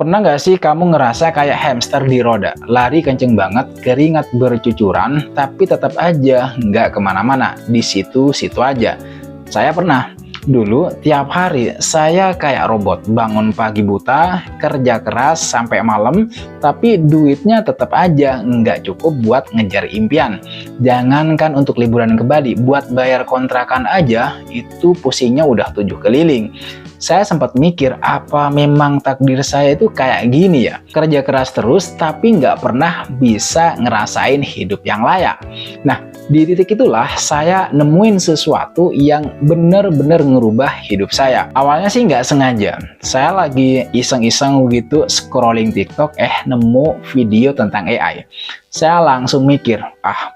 Pernah nggak sih kamu ngerasa kayak hamster di roda, lari kenceng banget, keringat bercucuran, tapi tetap aja nggak kemana-mana, di situ-situ aja. Saya pernah. Dulu tiap hari saya kayak robot, bangun pagi buta, kerja keras sampai malam, tapi duitnya tetap aja nggak cukup buat ngejar impian. Jangankan untuk liburan ke Bali, buat bayar kontrakan aja itu pusingnya udah 7 keliling. Saya sempat mikir, apa memang takdir saya itu kayak gini ya? Kerja keras terus tapi nggak pernah bisa ngerasain hidup yang layak. Nah, di titik itulah saya nemuin sesuatu yang bener-bener ngerubah hidup saya. Awalnya sih nggak sengaja. Saya lagi iseng-iseng gitu scrolling TikTok, nemu video tentang AI. Saya langsung mikir,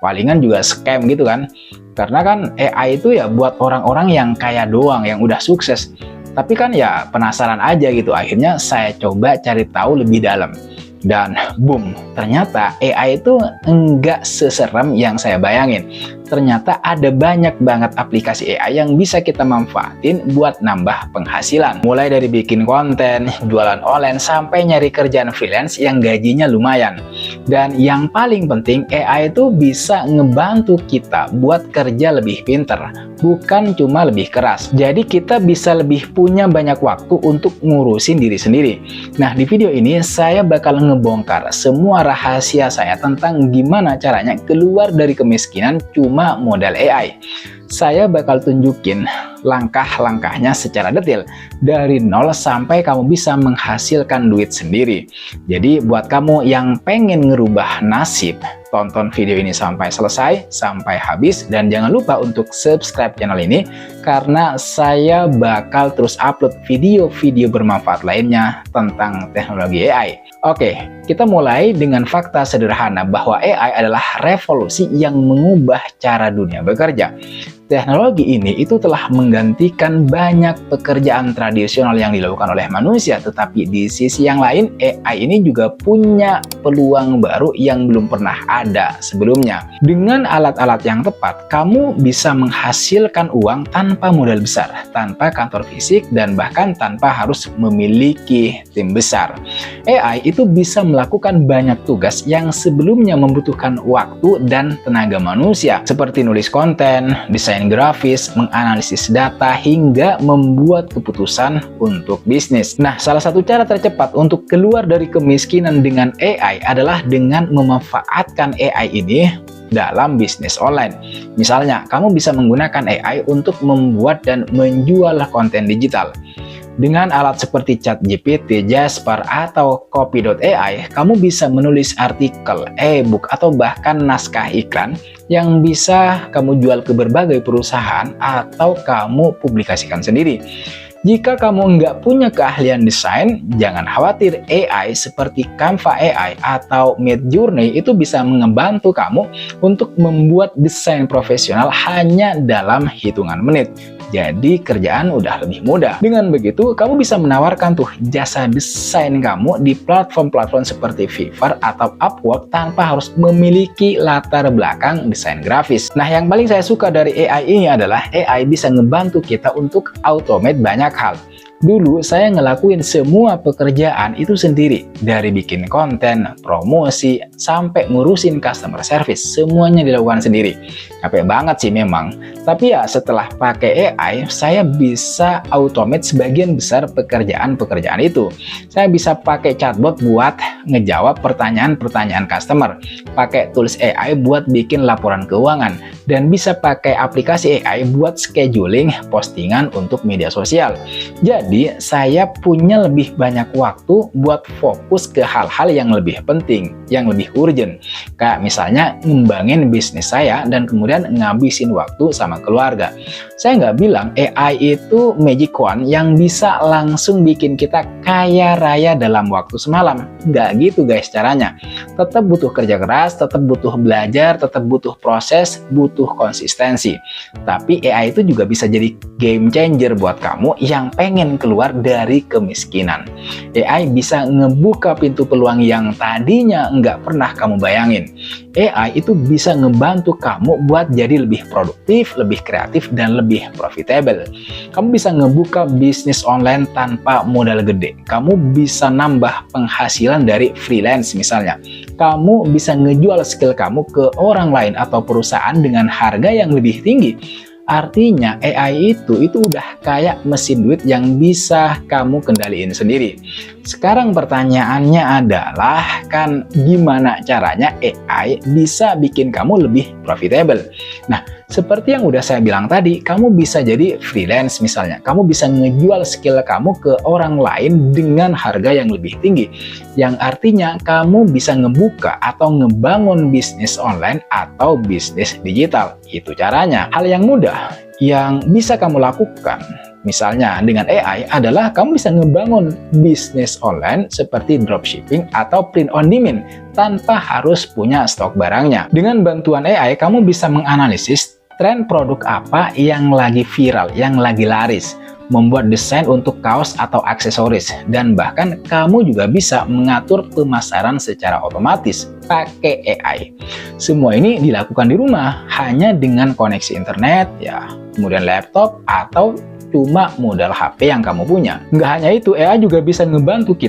palingan juga scam gitu kan. Karena kan AI itu ya buat orang-orang yang kaya doang, yang udah sukses. Tapi kan ya penasaran aja gitu, akhirnya saya coba cari tahu lebih dalam. Dan boom, ternyata AI itu enggak seserem yang saya bayangin. Ternyata ada banyak banget aplikasi AI yang bisa kita manfaatin buat nambah penghasilan. Mulai dari bikin konten, jualan online, sampai nyari kerjaan freelance yang gajinya lumayan. Dan yang paling penting, AI itu bisa ngebantu kita buat kerja lebih pinter, bukan cuma lebih keras. Jadi kita bisa lebih punya banyak waktu untuk ngurusin diri sendiri. Nah, di video ini saya bakal ngebongkar semua rahasia saya tentang gimana caranya keluar dari kemiskinan cuma modal AI. Saya bakal tunjukin langkah-langkahnya secara detail dari nol sampai kamu bisa menghasilkan duit sendiri. Jadi buat kamu yang pengen ngerubah nasib, tonton video ini sampai selesai, sampai habis, dan jangan lupa untuk subscribe channel ini karena saya bakal terus upload video-video bermanfaat lainnya tentang teknologi AI. Oke, kita mulai dengan fakta sederhana bahwa AI adalah revolusi yang mengubah cara dunia bekerja. Teknologi ini itu telah menggantikan banyak pekerjaan tradisional yang dilakukan oleh manusia, tetapi di sisi yang lain AI ini juga punya peluang baru yang belum pernah ada sebelumnya. Dengan alat-alat yang tepat, kamu bisa menghasilkan uang tanpa modal besar, tanpa kantor fisik, dan bahkan tanpa harus memiliki tim besar. AI itu bisa melakukan banyak tugas yang sebelumnya membutuhkan waktu dan tenaga manusia, seperti nulis konten, desain grafis, menganalisis data, hingga membuat keputusan untuk bisnis. Nah, salah satu cara tercepat untuk keluar dari kemiskinan dengan AI adalah dengan memanfaatkan AI ini dalam bisnis online. Misalnya, kamu bisa menggunakan AI untuk membuat dan menjual konten digital. Dengan alat seperti ChatGPT, Jasper, atau Copy.ai, kamu bisa menulis artikel, e-book, atau bahkan naskah iklan yang bisa kamu jual ke berbagai perusahaan atau kamu publikasikan sendiri. Jika kamu nggak punya keahlian desain, jangan khawatir, AI seperti Canva AI atau Midjourney itu bisa membantu kamu untuk membuat desain profesional hanya dalam hitungan menit. Jadi kerjaan udah lebih mudah. Dengan begitu, kamu bisa menawarkan tuh jasa desain kamu di platform-platform seperti Fiverr atau Upwork tanpa harus memiliki latar belakang desain grafis. Nah, yang paling saya suka dari AI ini adalah AI bisa ngebantu kita untuk automate banyak hal. Dulu saya ngelakuin semua pekerjaan itu sendiri, dari bikin konten, promosi, sampai ngurusin customer service, semuanya dilakukan sendiri. Capek banget sih memang, tapi ya setelah pakai AI, saya bisa automate sebagian besar pekerjaan-pekerjaan itu. Saya bisa pakai chatbot buat ngejawab pertanyaan-pertanyaan customer, pakai tools AI buat bikin laporan keuangan, dan bisa pakai aplikasi AI buat scheduling postingan untuk media sosial. Jadi, saya punya lebih banyak waktu buat fokus ke hal-hal yang lebih penting, yang lebih urgent. Kayak misalnya ngembangin bisnis saya dan kemudian ngabisin waktu sama keluarga. Saya nggak bilang AI itu magic wand yang bisa langsung bikin kita kaya raya dalam waktu semalam. Nggak gitu guys caranya. Tetap butuh kerja keras, tetap butuh belajar, tetap butuh proses, butuh konsistensi. Tapi AI itu juga bisa jadi game changer buat kamu yang pengen keluar dari kemiskinan. AI bisa ngebuka pintu peluang yang tadinya nggak pernah kamu bayangin. AI itu bisa ngebantu kamu buat jadi lebih produktif, lebih kreatif, dan lebih profitable. Kamu bisa ngebuka bisnis online tanpa modal gede. Kamu bisa nambah penghasilan dari freelance misalnya. Kamu bisa ngejual skill kamu ke orang lain atau perusahaan dengan harga yang lebih tinggi. Artinya AI itu udah kayak mesin duit yang bisa kamu kendaliin sendiri. Sekarang pertanyaannya adalah, kan gimana caranya AI bisa bikin kamu lebih profitable? Nah, seperti yang udah saya bilang tadi, kamu bisa jadi freelance misalnya. Kamu bisa ngejual skill kamu ke orang lain dengan harga yang lebih tinggi. Yang artinya kamu bisa ngebuka atau ngebangun bisnis online atau bisnis digital. Itu caranya. Hal yang mudah yang bisa kamu lakukan misalnya dengan AI adalah kamu bisa ngebangun bisnis online seperti dropshipping atau print on demand tanpa harus punya stok barangnya. Dengan bantuan AI, kamu bisa menganalisis tren produk apa yang lagi viral, yang lagi laris, membuat desain untuk kaos atau aksesoris, dan bahkan kamu juga bisa mengatur pemasaran secara otomatis pakai AI. Semua ini dilakukan di rumah hanya dengan koneksi internet, ya, kemudian laptop atau cuma modal HP yang kamu punya. Nggak hanya itu, AI juga bisa ngebantu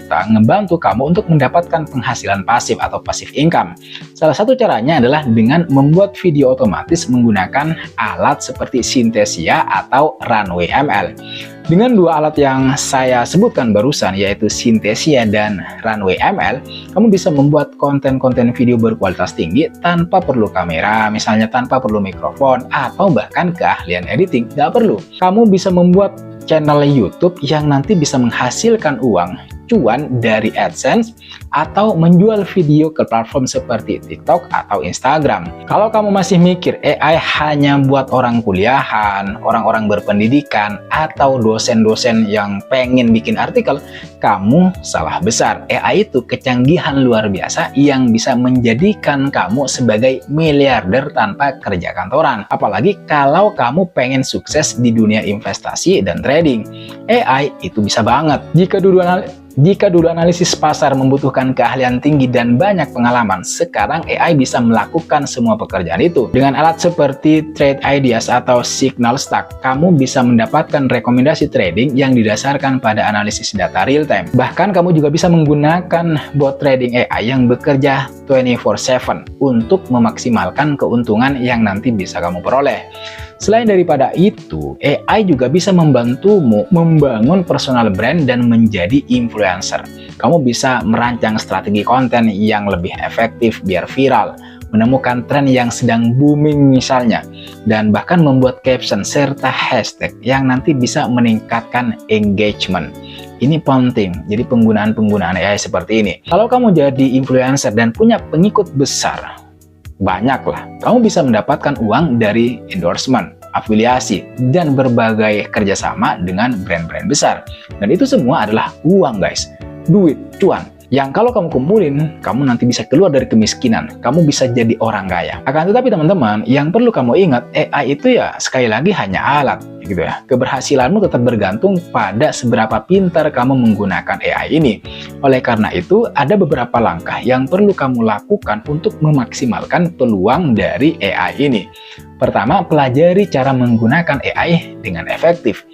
kamu untuk mendapatkan penghasilan pasif atau passive income. Salah satu caranya adalah dengan membuat video otomatis menggunakan alat seperti Synthesia atau Runway ML. Dengan dua alat yang saya sebutkan barusan, yaitu Synthesia dan Runway ML, kamu bisa membuat konten-konten video berkualitas tinggi tanpa perlu kamera, misalnya tanpa perlu mikrofon, atau bahkan keahlian editing. Nggak perlu. Kamu bisa membuat channel YouTube yang nanti bisa menghasilkan uang cuan dari AdSense atau menjual video ke platform seperti TikTok atau Instagram. Kalau kamu masih mikir AI hanya buat orang kuliahan, orang-orang berpendidikan, atau dosen-dosen yang pengen bikin artikel, kamu salah besar. AI itu kecanggihan luar biasa yang bisa menjadikan kamu sebagai miliarder tanpa kerja kantoran. Apalagi kalau kamu pengen sukses di dunia investasi dan trading. AI itu bisa banget. Jika dulu analisis pasar membutuhkan keahlian tinggi dan banyak pengalaman, sekarang AI bisa melakukan semua pekerjaan itu. Dengan alat seperti Trade Ideas atau Signal Stack, kamu bisa mendapatkan rekomendasi trading yang didasarkan pada analisis data real time. Bahkan kamu juga bisa menggunakan bot trading AI yang bekerja 24/7 untuk memaksimalkan keuntungan yang nanti bisa kamu peroleh. Selain daripada itu, AI juga bisa membantumu membangun personal brand dan menjadi influencer. Kamu bisa merancang strategi konten yang lebih efektif biar viral, menemukan tren yang sedang booming misalnya, dan bahkan membuat caption serta hashtag yang nanti bisa meningkatkan engagement. Ini penting, jadi penggunaan AI seperti ini. Kalau kamu jadi influencer dan punya pengikut besar, banyaklah, kamu bisa mendapatkan uang dari endorsement, afiliasi, dan berbagai kerjasama dengan brand-brand besar. Dan itu semua adalah uang guys, duit, cuan, yang kalau kamu kumpulin, kamu nanti bisa keluar dari kemiskinan, kamu bisa jadi orang kaya. Akan tetapi teman-teman, yang perlu kamu ingat, AI itu ya sekali lagi hanya alat, gitu ya. Keberhasilanmu tetap bergantung pada seberapa pintar kamu menggunakan AI ini. Oleh karena itu, ada beberapa langkah yang perlu kamu lakukan untuk memaksimalkan peluang dari AI ini. Pertama, pelajari cara menggunakan AI dengan efektif.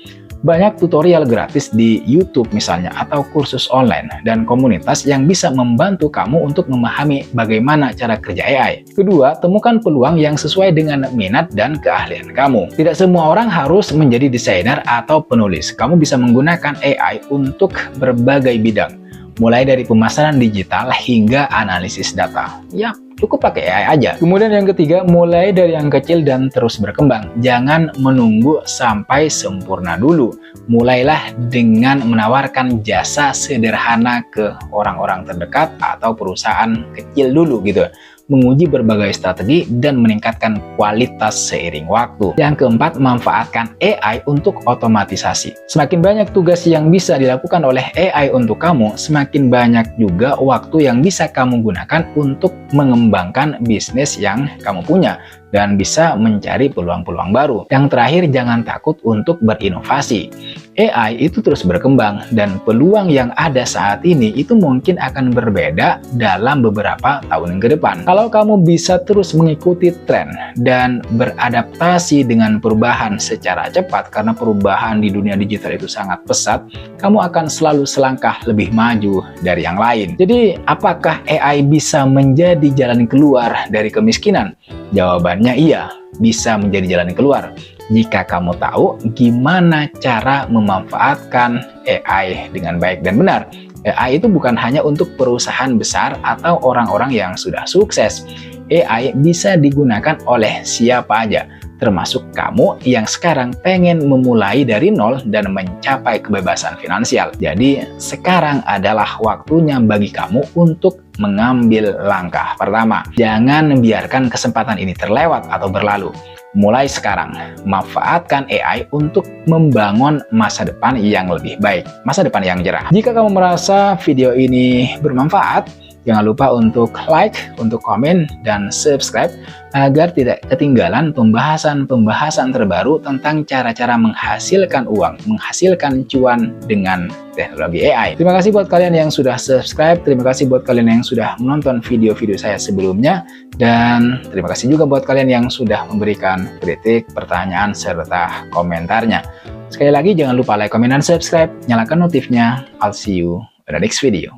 Banyak tutorial gratis di YouTube misalnya, atau kursus online dan komunitas yang bisa membantu kamu untuk memahami bagaimana cara kerja AI. Kedua, temukan peluang yang sesuai dengan minat dan keahlian kamu. Tidak semua orang harus menjadi desainer atau penulis. Kamu bisa menggunakan AI untuk berbagai bidang, mulai dari pemasaran digital hingga analisis data. Ya, cukup pakai AI aja. Kemudian yang ketiga, mulai dari yang kecil dan terus berkembang. Jangan menunggu sampai sempurna dulu. Mulailah dengan menawarkan jasa sederhana ke orang-orang terdekat atau perusahaan kecil dulu gitu. Menguji berbagai strategi dan meningkatkan kualitas seiring waktu. Yang keempat, manfaatkan AI untuk otomatisasi. Semakin banyak tugas yang bisa dilakukan oleh AI untuk kamu, semakin banyak juga waktu yang bisa kamu gunakan untuk mengembangkan bisnis yang kamu punya. dan bisa mencari peluang-peluang baru. Yang terakhir, jangan takut untuk berinovasi. AI itu terus berkembang dan peluang yang ada saat ini itu mungkin akan berbeda dalam beberapa tahun ke depan. Kalau kamu bisa terus mengikuti tren dan beradaptasi dengan perubahan secara cepat, karena perubahan di dunia digital itu sangat pesat, kamu akan selalu selangkah lebih maju dari yang lain. Jadi, apakah AI bisa menjadi jalan keluar dari kemiskinan? Jawabannya iya, bisa menjadi jalan keluar jika kamu tahu gimana cara memanfaatkan AI dengan baik dan benar. AI itu bukan hanya untuk perusahaan besar atau orang-orang yang sudah sukses. AI bisa digunakan oleh siapa aja, termasuk kamu yang sekarang pengen memulai dari nol dan mencapai kebebasan finansial. Jadi, sekarang adalah waktunya bagi kamu untuk mengambil langkah pertama. Jangan biarkan kesempatan ini terlewat atau berlalu. Mulai sekarang, manfaatkan AI untuk membangun masa depan yang lebih baik, masa depan yang cerah. Jika kamu merasa video ini bermanfaat, jangan lupa untuk like, untuk komen, dan subscribe agar tidak ketinggalan pembahasan-pembahasan terbaru tentang cara-cara menghasilkan uang, menghasilkan cuan dengan teknologi AI. Terima kasih buat kalian yang sudah subscribe, terima kasih buat kalian yang sudah menonton video-video saya sebelumnya, dan terima kasih juga buat kalian yang sudah memberikan kritik, pertanyaan, serta komentarnya. Sekali lagi jangan lupa like, komen, dan subscribe, nyalakan notifnya. I'll see you in the next video.